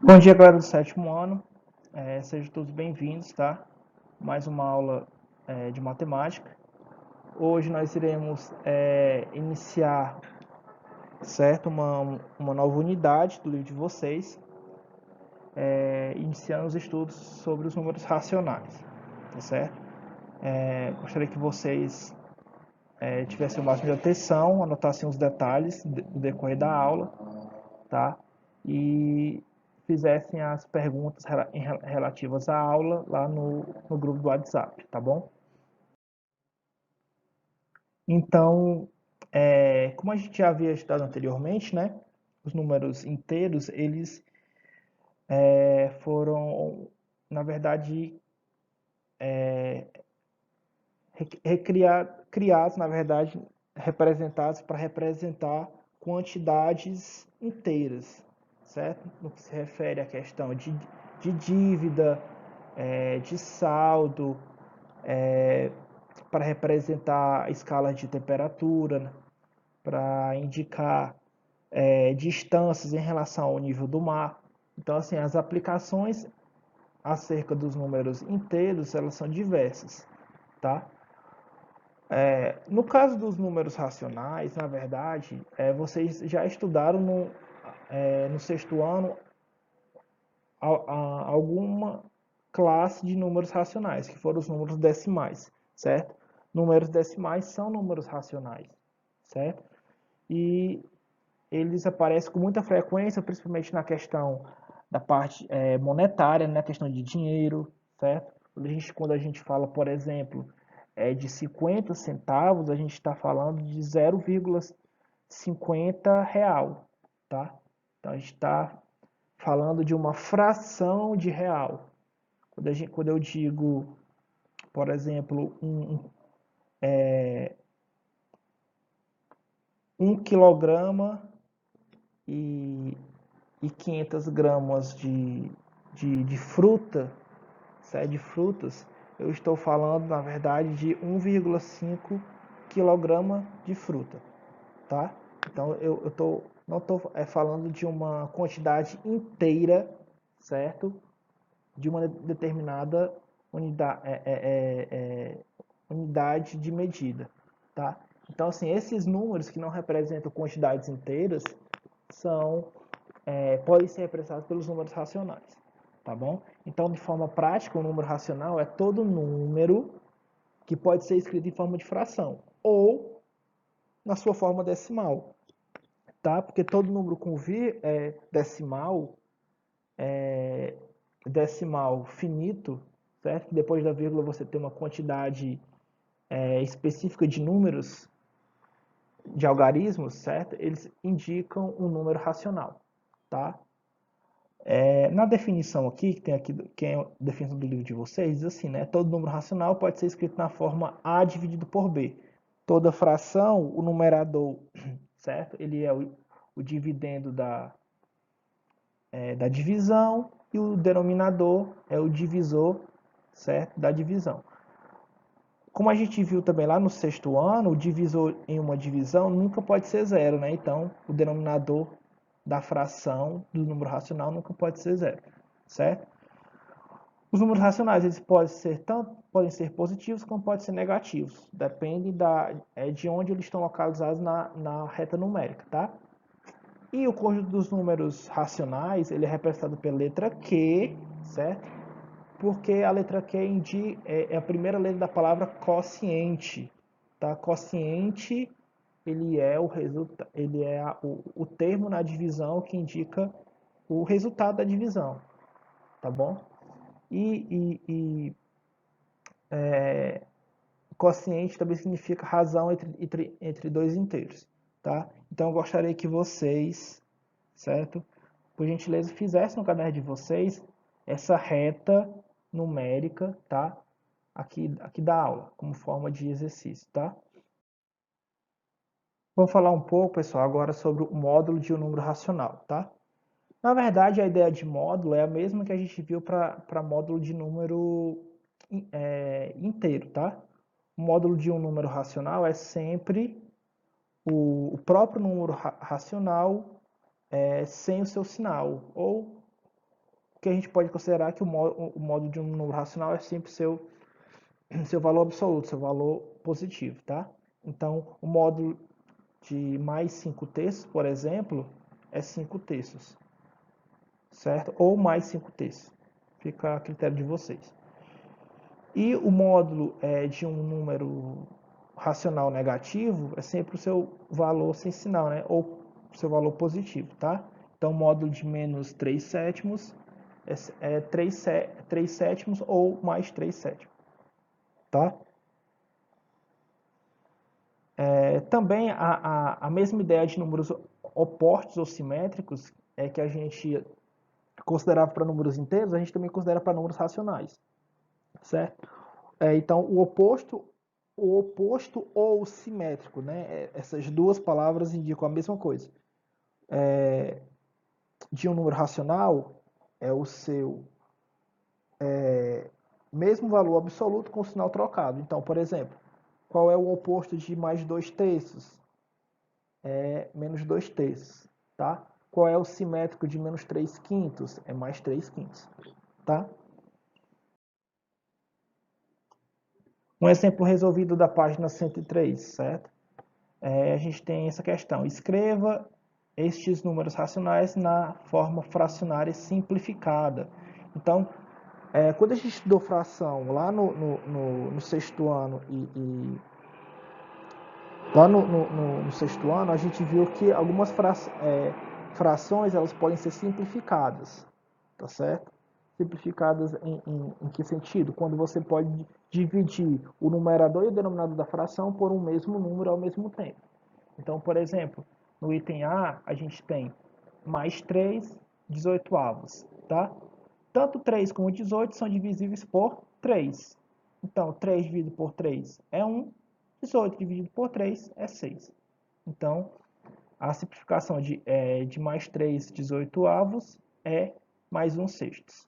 Bom dia, galera do sétimo ano. Sejam todos bem-vindos, tá? Mais uma aula de matemática. Hoje nós iremos iniciar, certo? Uma nova unidade do livro de vocês, iniciando os estudos sobre os números racionais, tá certo? Gostaria que vocês tivessem o máximo de atenção, anotassem os detalhes do decorrer da aula, tá? E fizessem as perguntas relativas à aula lá no grupo do WhatsApp, tá bom? Então, como a gente já havia estudado anteriormente, né? Os números inteiros, eles foram, na verdade, criados, na verdade, representados para representar quantidades inteiras, certo? No que se refere à questão de dívida, de saldo, para representar escalas de temperatura, para indicar distâncias em relação ao nível do mar. Então, assim, as aplicações acerca dos números inteiros, elas são diversas, tá? No caso dos números racionais, na verdade, vocês já estudaram no sexto ano alguma classe de números racionais, que foram os números decimais, certo? Números decimais são números racionais, certo? E eles aparecem com muita frequência, principalmente na questão da parte monetária, na questão de dinheiro, certo? Quando a gente fala, por exemplo, de 50 centavos, a gente está falando de 0,50 real, tá? Então a gente está falando de uma fração de real. Quando eu digo, por exemplo, um quilograma e 500 gramas de fruta, de frutas, eu estou falando, na verdade, de 1,5 quilograma de fruta, tá? Então, não estou falando de uma quantidade inteira, certo? De uma determinada unidade de medida, tá? Então, assim, esses números que não representam quantidades inteiras podem ser representados pelos números racionais, tá bom? Então, de forma prática, o número racional é todo número que pode ser escrito em forma de fração ou na sua forma decimal, tá? Porque todo número com decimal finito, certo? Depois da vírgula você tem uma quantidade específica de números, de algarismos, certo? Eles indicam um número racional, tá? Na definição aqui, que é a definição do livro de vocês, diz assim, né? Todo número racional pode ser escrito na forma A dividido por B. Toda fração, o numerador, certo? Ele é o dividendo da divisão e o denominador é o divisor, certo? Da divisão. Como a gente viu também lá no sexto ano, o divisor em uma divisão nunca pode ser zero, né? Então, o denominador da fração do número racional nunca pode ser zero, certo? Os números racionais eles podem ser positivos como podem ser negativos, depende de onde eles estão localizados na reta numérica, tá? E o conjunto dos números racionais ele é representado pela letra Q, certo? Porque a letra Q é a primeira letra da palavra quociente, tá? Quociente ele é o termo na divisão que indica o resultado da divisão, tá bom? E quociente também significa razão entre dois inteiros, tá? Então eu gostaria que vocês, certo? Por gentileza, fizessem no caderno de vocês essa reta numérica, tá? Aqui da aula, como forma de exercício, tá? Vou falar um pouco, pessoal, agora sobre o módulo de um número racional, tá? Na verdade, a ideia de módulo é a mesma que a gente viu para módulo de número inteiro, tá? O módulo de um número racional é sempre o próprio número racional sem o seu sinal, ou que a gente pode considerar que o módulo de um número racional é sempre seu valor absoluto, seu valor positivo, tá? Então, o módulo de mais 5/3, por exemplo, é 5/3, certo? Ou mais 5/3. Fica a critério de vocês. E o módulo de um número racional negativo é sempre o seu valor sem sinal, né? Ou o seu valor positivo, tá? Então, o módulo de menos 3/7 é 3/7 ou mais 3/7, tá? Também a mesma ideia de números opostos ou simétricos é que a gente considerava para números inteiros, a gente também considera para números racionais, certo? Então, o oposto ou simétrico, né? Essas duas palavras indicam a mesma coisa. De um número racional é o seu mesmo valor absoluto com o sinal trocado. Então, por exemplo, qual é o oposto de mais 2/3? É menos 2/3, tá? Qual é o simétrico de menos 3/5? É mais 3/5, tá? Um exemplo resolvido da página 103, certo? A gente tem essa questão. Escreva estes números racionais na forma fracionária simplificada. Então, quando a gente estudou fração lá no sexto ano lá no sexto ano, a gente viu que algumas frações elas podem ser simplificadas, tá certo? Simplificadas em que sentido? Quando você pode dividir o numerador e o denominador da fração por um mesmo número ao mesmo tempo. Então, por exemplo, no item A, a gente tem mais 3, 18avos, tá? Tanto 3 como 18 são divisíveis por 3. Então, 3 dividido por 3 é 1, 18 dividido por 3 é 6. Então, a simplificação de mais 3 18avos é mais 1 sexto.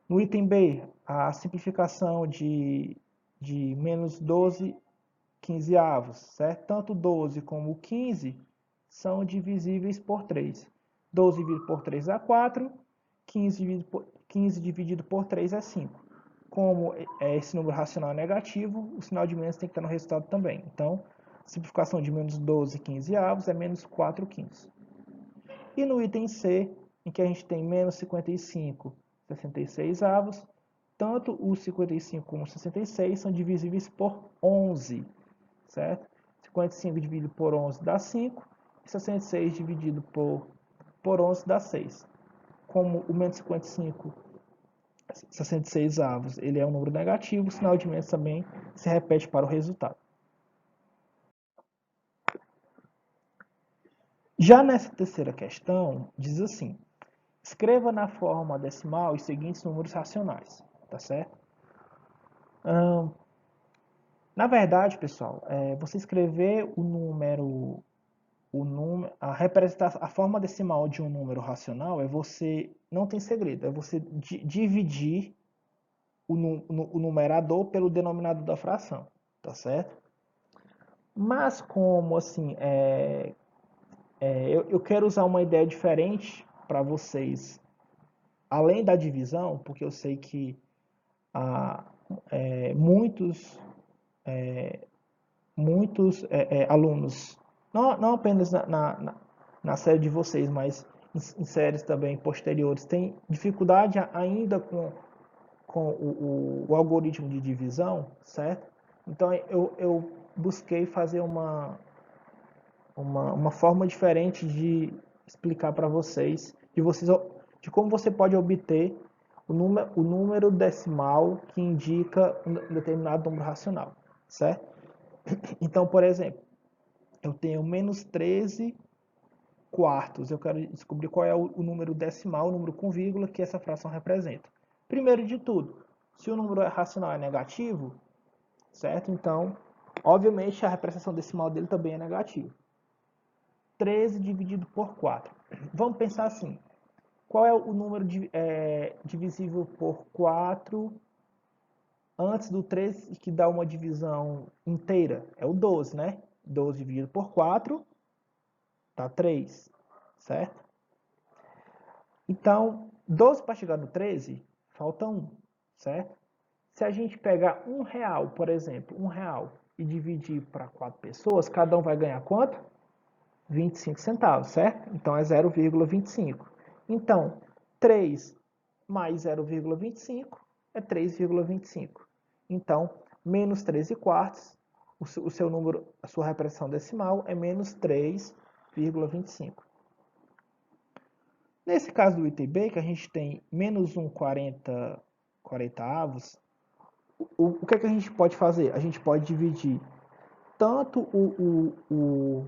No item B, a simplificação de menos 12 15avos, certo? Tanto 12 como 15 são divisíveis por 3. 12 dividido por 3 é 4, 15 dividido por 3 é 5. Como esse número racional é negativo, o sinal de menos tem que estar no resultado também. Então, a simplificação de menos 12 15avos é menos 4 quintos. E no item C, em que a gente tem menos 55 66avos, tanto o 55 como o 66 são divisíveis por 11, certo? 55 dividido por 11 dá 5, e 66 dividido por 11 dá 6. Como o menos 55, 66avos, ele é um número negativo, o sinal de menos também se repete para o resultado. Já nessa terceira questão, diz assim: escreva na forma decimal os seguintes números racionais, tá certo? Na verdade, pessoal, você escrever a representação, a forma decimal de um número racional não tem segredo, é você dividir o numerador pelo denominador da fração, tá certo? Mas como assim, eu quero usar uma ideia diferente para vocês, além da divisão, porque eu sei que muitos alunos, não apenas na série de vocês, mas em séries também posteriores, têm dificuldade ainda com o algoritmo de divisão, certo? Então eu busquei fazer uma forma diferente de explicar para vocês, de como você pode obter o número decimal que indica um determinado número racional, certo? Então, por exemplo, eu tenho menos 13 quartos. Eu quero descobrir qual é o número decimal, o número com vírgula que essa fração representa. Primeiro de tudo, se o número racional é negativo, certo? Então, obviamente, a representação decimal dele também é negativa. 13 dividido por 4. Vamos pensar assim. Qual é o número divisível por 4 antes do 13 que dá uma divisão inteira? É o 12, né? 12 dividido por 4 dá 3, certo? Então, 12 para chegar no 13, falta 1, certo? Se a gente pegar R$ 1, por exemplo, R$ 1, e dividir para 4 pessoas, cada um vai ganhar quanto? 25 centavos, certo? Então é 0,25. Então, 3 mais 0,25 é 3,25. Então, menos 13 quartos, o seu número, a sua representação decimal é menos 3,25. Nesse caso do item B, que a gente tem menos 1,40 avos, o que é que a gente pode fazer? A gente pode dividir tanto o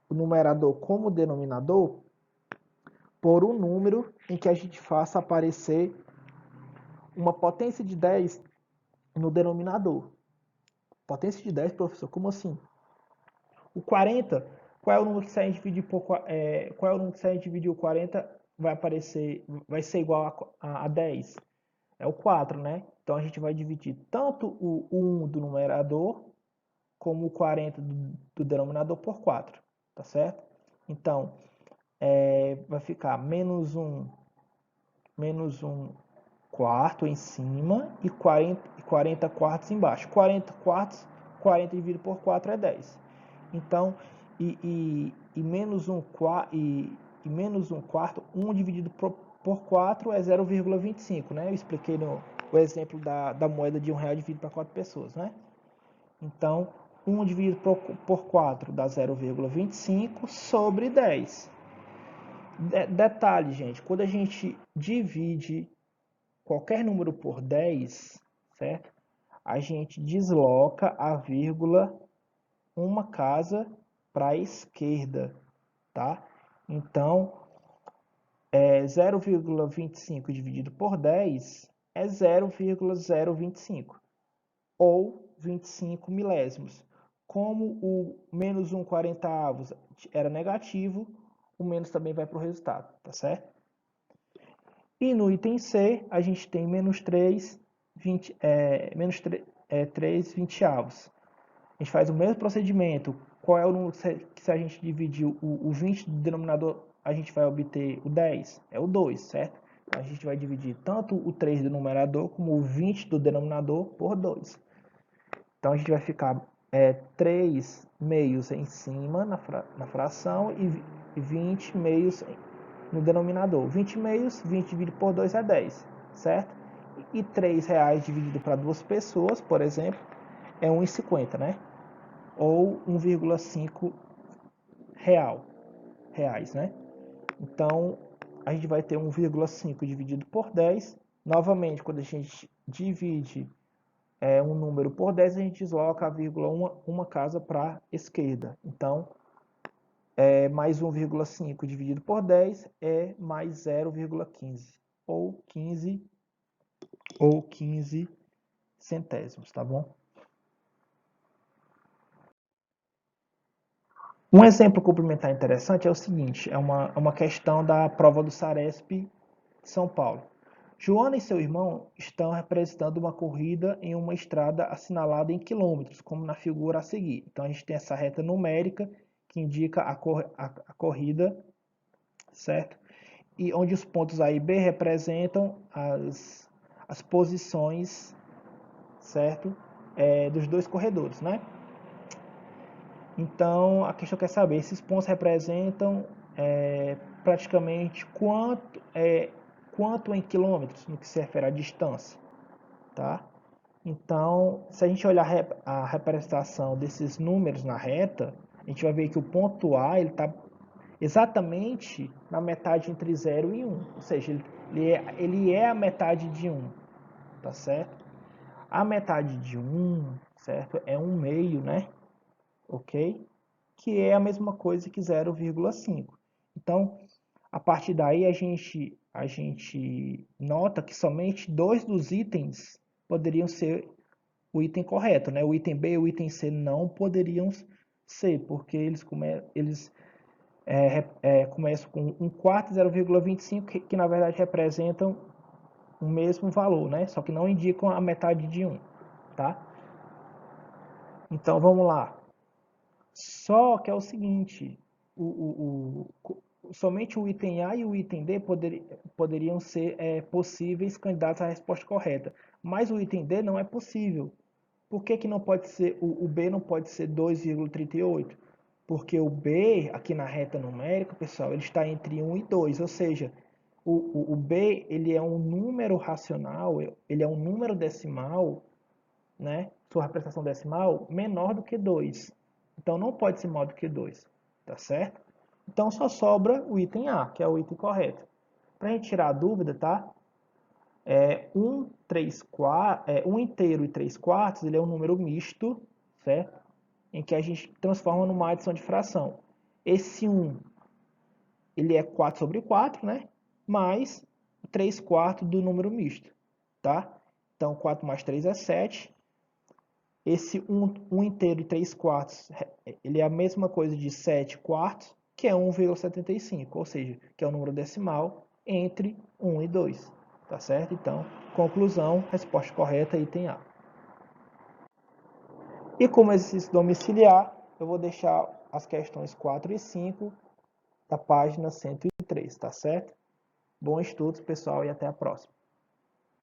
numerador como o denominador por um número em que a gente faça aparecer uma potência de 10 no denominador. Potência de 10, professor? Como assim? O 40, qual é o número que se a gente dividir por qual é o número que se a gente dividir o 40 vai aparecer, vai ser igual a 10? É o 4, né? Então a gente vai dividir tanto o 1 do numerador como o 40 do denominador por 4, tá certo? Então, vai ficar menos 1 quarto em cima e 40 quartos embaixo. 40 quartos, 40 dividido por 4 é 10. Então, menos 1 quarto, 1 dividido por 4 é 0,25, né? Eu expliquei o exemplo da moeda de R$ 1 dividido para 4 pessoas, né? Então, 1 dividido por 4 dá 0,25 sobre 10. Detalhe, gente, quando a gente divide qualquer número por 10, certo? A gente desloca a vírgula uma casa para a esquerda, tá? Então, 0,25 dividido por 10 é 0,025, ou 25 milésimos. Como o menos 1,40 avos era negativo, o menos também vai para o resultado, tá certo? E no item C, a gente tem menos 3, 3 vinte-avos. A gente faz o mesmo procedimento. Qual é o número que se a gente dividir o 20 do denominador, a gente vai obter o 10? É o 2, certo? Então, a gente vai dividir tanto o 3 do numerador como o 20 do denominador por 2. Então, a gente vai ficar 3 meios em cima na fração e 20 meios no denominador. 20 meios, 20 dividido por 2 é 10, certo? E R$ 3 dividido para duas pessoas, por exemplo, é 1,50, né? Ou 1,5 reais, né? Então, a gente vai ter 1,5 dividido por 10. Novamente, quando a gente divide um número por 10, a gente desloca a vírgula uma casa para a esquerda. Então, mais 1,5 dividido por 10 é mais 0,15 ou 15 centésimos, tá bom? Um exemplo complementar interessante é o seguinte, é uma questão da prova do Saresp de São Paulo. Joana e seu irmão estão representando uma corrida em uma estrada assinalada em quilômetros, como na figura a seguir. Então a gente tem essa reta numérica que indica a corrida, certo? E onde os pontos A e B representam as posições, certo? Dos dois corredores, né? Então, a questão quer saber, esses pontos representam praticamente quanto em quilômetros, no que se refere à distância, tá? Então, se a gente olhar a representação desses números na reta, a gente vai ver que o ponto A está exatamente na metade entre 0 e 1, ou seja, ele é a metade de 1, tá certo? A metade de 1, certo? É 1 meio, né? Ok? Que é a mesma coisa que 0,5. Então, a partir daí a gente nota que somente dois dos itens poderiam ser o item correto, né? O item B e o item C não poderiam ser, porque eles começam com 1 quarto e 0,25, que na verdade representam o mesmo valor, né? Só que não indicam a metade de 1, tá? Então, vamos lá. Só que é o seguinte, somente o item A e o item D poderiam ser possíveis candidatos à resposta correta. Mas o item D não é possível. Por que que não pode ser, o B não pode ser 2,38? Porque o B, aqui na reta numérica, pessoal, ele está entre 1 e 2, ou seja, o B ele é um número racional, ele é um número decimal, né? Sua representação decimal menor do que 2. Então não pode ser maior do que 2, tá certo? Então só sobra o item A, que é o item correto. Para a gente tirar a dúvida, tá? 1 inteiro e 3 quartos, ele é um número misto, certo? Em que a gente transforma numa adição de fração. Esse 1, ele é 4 sobre 4, né? Mais 3 quartos do número misto, tá? Então, 4 mais 3 é 7. Esse 1 inteiro e 3 quartos, ele é a mesma coisa de 7 quartos, que é 1,75, ou seja, que é o número decimal entre 1 e 2, tá certo? Então, conclusão, resposta correta, item A. E como exercício domiciliar, eu vou deixar as questões 4 e 5 da página 103, tá certo? Bom estudo, pessoal, e até a próxima.